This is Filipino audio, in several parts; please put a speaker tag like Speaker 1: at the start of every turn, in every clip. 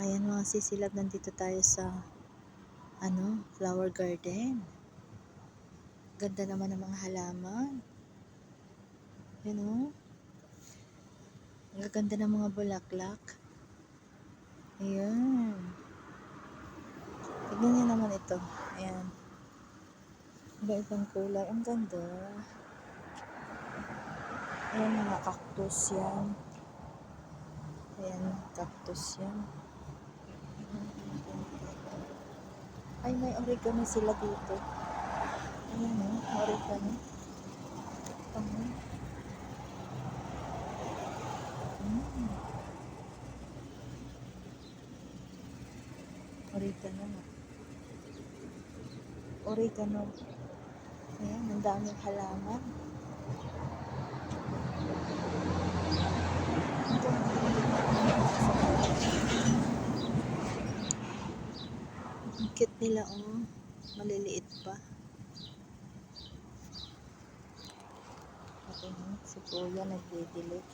Speaker 1: Ayan mga sisilab, nandito tayo sa flower garden. Ganda naman ng mga halaman. Yan o. Ang ganda ng mga bulaklak. Ayan. Tignan niyo naman ito. Ayan. Iba-ibang kulay. Ang ganda. Ayan, mga cactus yan. Ayan, cactus yan. Ay, may oregano sila dito. Ayan o, oregano. Oregano. Oregano. Ayan, ang daming halaman. Ang cute nila oh. Maliliit pa. Okay, si Kuya nagdidilig.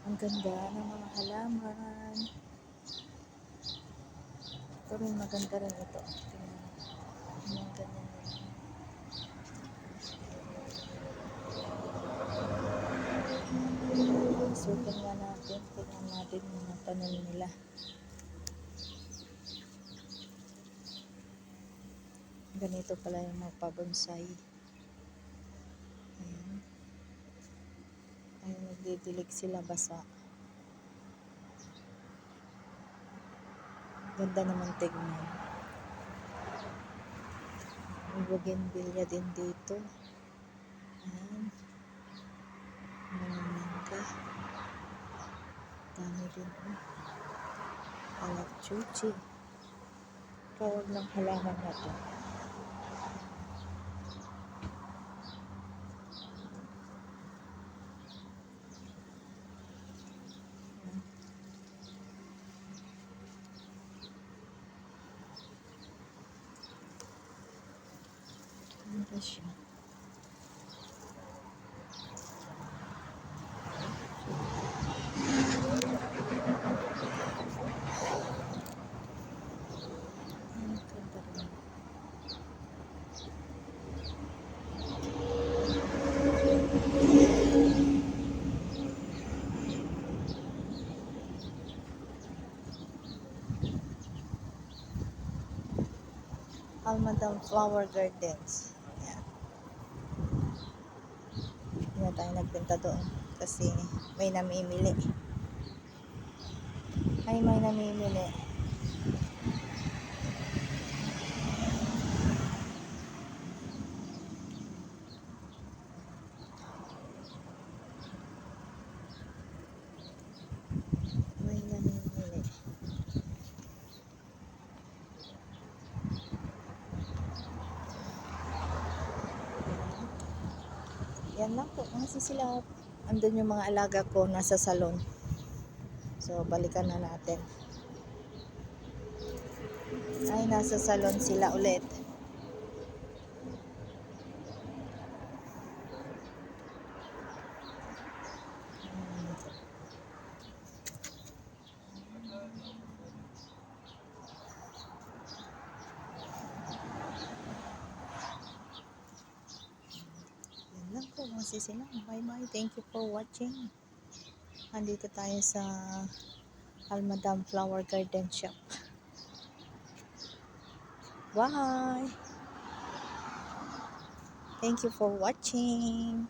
Speaker 1: Ang ganda ng mga halaman. Ito rin, maganda rin ito. Ang ganyan rin. Sukin nga natin. Tignan natin yung tanim nila. Ganito pala yung mga pabonsai. Ayan. Ayan, nagdidilig sila basa. Ganda naman tignan. May bougainvillea din dito. Ayan. Mga mangga. Dami din. Alakchuchi. Tawag ng halaman na to. Ano siya? Almadam Flower Gardens. Ayan. Hindi na tayo nagpunta doon kasi may namimili. Ay, may namimili. May namimili. Yan lang po, mga sisilap. Andun yung mga alaga ko nasa salon. So, balikan na natin. Ay, nasa salon sila ulit. Yan lang po, mga sisilap. Bye-bye. Thank you for watching. Andito tayo sa Almadam Flower Garden Shop. Bye! Thank you for watching.